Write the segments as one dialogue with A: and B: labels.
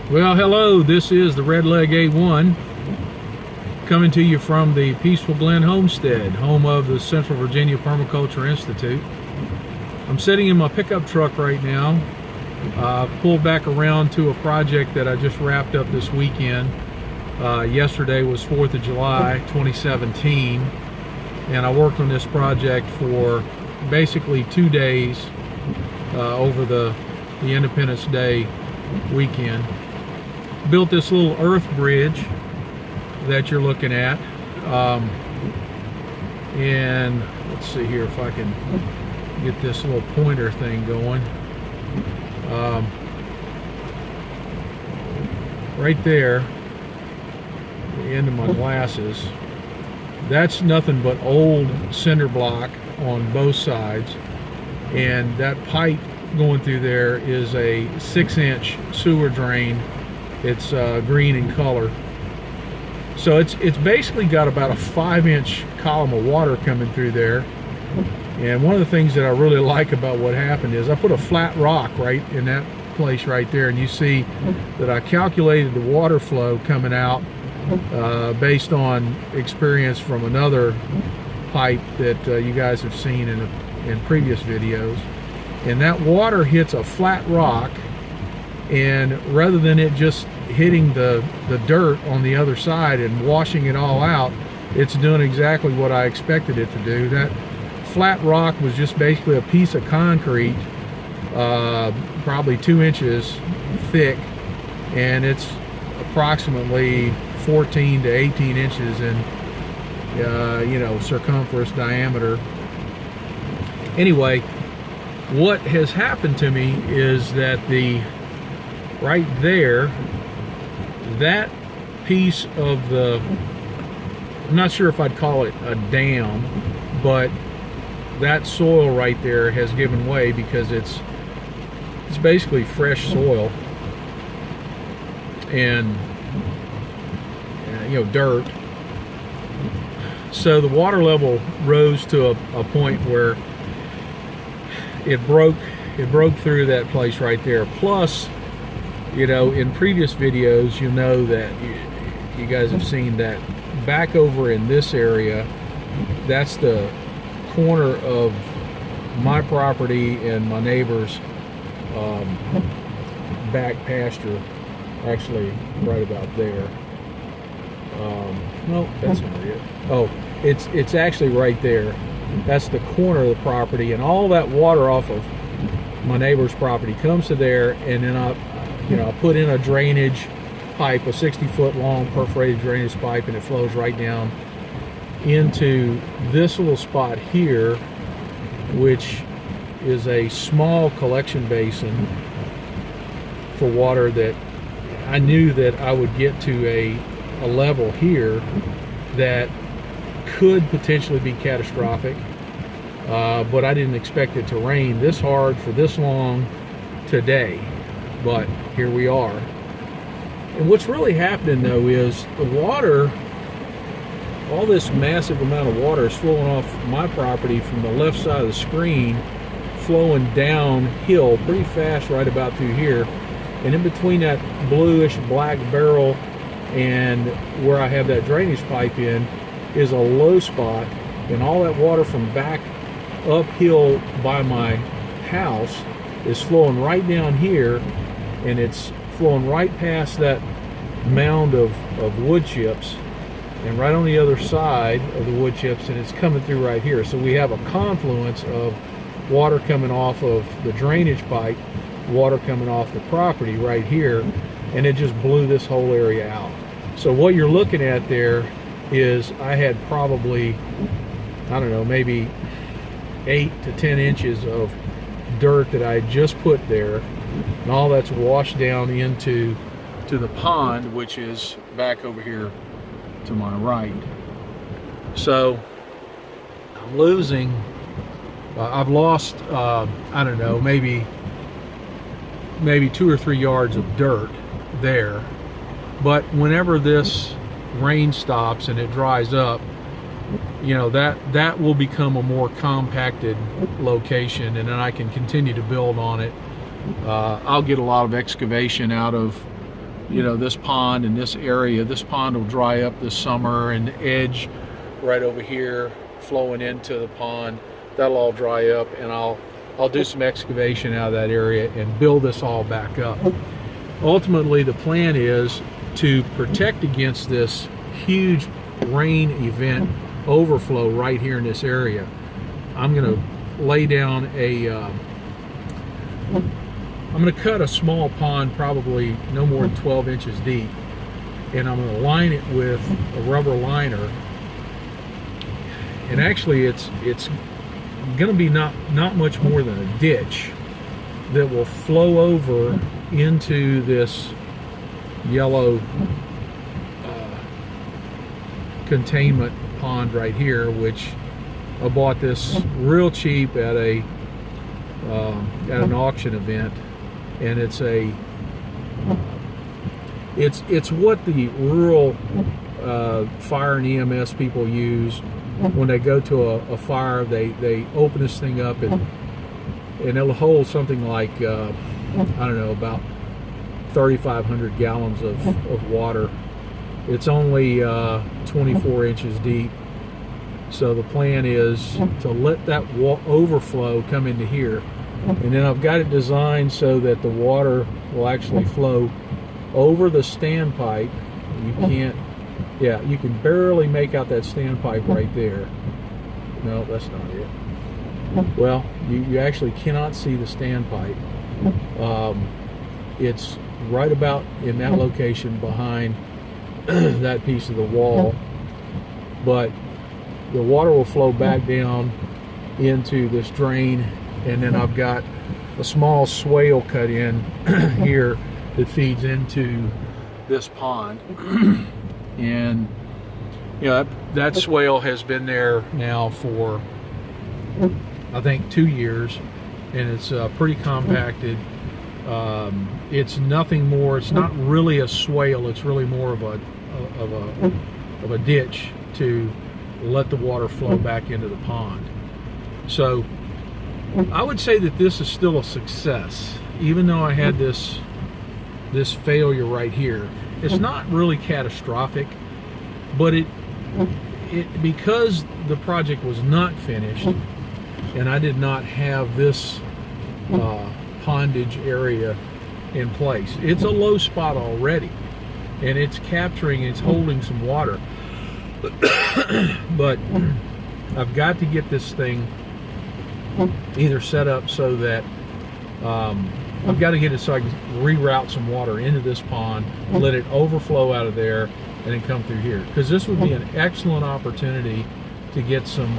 A: Well, hello, this is the Red Leg A1 coming to you from the Peaceful Glen Homestead, home of the Central Virginia Permaculture Institute. I'm sitting in my pickup truck right now, pulled back around to a project that I just wrapped up this weekend. Yesterday was 4th of July 2017, and I worked on this project for basically 2 days over the Independence Day weekend. Built this little earth bridge that you're looking at, and let's see here if I can get this little pointer thing going. Right there, the end of my glasses, that's nothing but old cinder block on both sides, and that pipe going through there is a 6-inch sewer drain. It's green in color, so it's basically got about a 5-inch column of water coming through there. And one of the things that I really like about what happened is I put a flat rock right in that place right there, and you see that I calculated the water flow coming out based on experience from another pipe that you guys have seen in previous videos. And that water hits a flat rock, and rather than it just hitting the dirt on the other side and washing it all out, it's doing exactly what I expected it to do. That flat rock was just basically a piece of concrete, probably 2 inches thick, and it's approximately 14 to 18 inches in circumference, diameter. Anyway, what has happened to me is that right there, that piece of I'm not sure if I'd call it a dam, but that soil right there has given way because it's basically fresh soil and dirt. So the water level rose to a point where it broke through that place right there. Plus, in previous videos, you'll know that you guys have seen that back over in this area, that's the corner of my property and my neighbor's back pasture, actually right about there. No, that's not it. Oh, it's actually right there. That's the corner of the property, and all that water off of my neighbor's property comes to there, and then I put in a drainage pipe, a 60-foot long perforated drainage pipe, and it flows right down into this little spot here, which is a small collection basin for water that I knew that I would get to a level here that could potentially be catastrophic, but I didn't expect it to rain this hard for this long today, but here we are. And what's really happening though is the water, all this massive amount of water is flowing off my property from the left side of the screen, flowing downhill pretty fast right about through here, and in between that bluish black barrel and where I have that drainage pipe in is a low spot, and all that water from back uphill by my house is flowing right down here, and it's flowing right past that mound of wood chips and right on the other side of the wood chips, and it's coming through right here. So we have a confluence of water coming off of the drainage pipe, water coming off the property right here, and it just blew this whole area out. So what you're looking at there is I had probably, I don't know, maybe 8 to 10 inches of dirt that I had just put there, and all that's washed down into the pond, which is back over here to my right. So I'm losing, I've lost, I don't know, maybe 2 or 3 yards of dirt there. But whenever this rain stops and it dries up, that will become a more compacted location, and then I can continue to build on it. I'll get a lot of excavation out of you know, this pond and this area. This pond will dry up this summer, and the edge right over here flowing into the pond, that'll all dry up, and I'll do some excavation out of that area and build this all back up. Ultimately, the plan is to protect against this huge rain event overflow right here in this area. I'm going to lay down I'm going to cut a small pond, probably no more than 12 inches deep, and I'm going to line it with a rubber liner. And actually it's going to be not much more than a ditch that will flow over into this yellow containment pond right here, which I bought this real cheap at an auction event, and it's what the rural fire and EMS people use when they go to a fire. They open this thing up, and it'll hold something like I don't know, about 3,500 gallons of water. It's only 24 inches deep. So the plan is to let that overflow come into here, and then I've got it designed so that the water will actually flow over the standpipe. You can't, yeah, you can barely make out that standpipe right there. No, that's not it. Well, you actually cannot see the standpipe. It's right about in that location behind that piece of the wall, but the water will flow back down into this drain, and then I've got a small swale cut in here that feeds into this pond. And you know, that swale has been there now for I think 2 years, and it's pretty compacted. It's nothing more. It's not really a swale. It's really more of a ditch to let the water flow back into the pond. So I would say that this is still a success, even though I had this failure right here. It's not really catastrophic, but it because the project was not finished and I did not have this pondage area in place. It's a low spot already, and it's capturing, it's holding some water. But I've got to get this thing either set up so that I've got to get it so I can reroute some water into this pond, let it overflow out of there, and then come through here. Because this would be an excellent opportunity to get some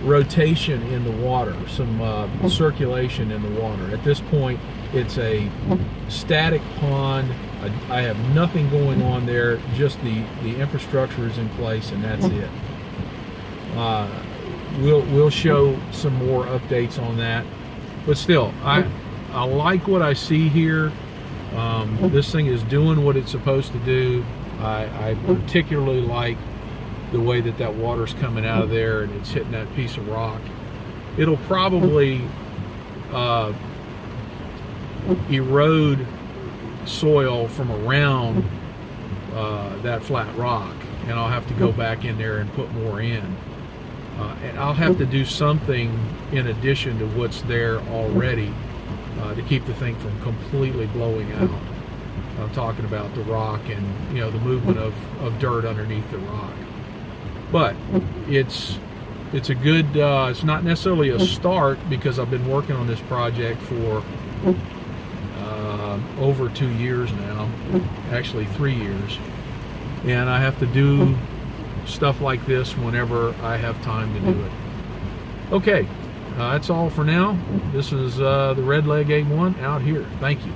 A: rotation in the water, some circulation in the water. At this point, it's a static pond. I have nothing going on there, just the infrastructure is in place, and that's it. We'll show some more updates on that, but still, I like what I see here. This thing is doing what it's supposed to do. I particularly like the way that water's coming out of there and it's hitting that piece of rock. It'll probably erode soil from around that flat rock, and I'll have to go back in there and put more in. And I'll have to do something in addition to what's there already to keep the thing from completely blowing out. I'm talking about the rock and, you know, the movement of dirt underneath the rock. But it's a good, it's not necessarily a start, because I've been working on this project for over 2 years now, actually 3 years, and I have to do stuff like this whenever I have time to do it. Okay, that's all for now. This is the Red Leg A1 out here. Thank you.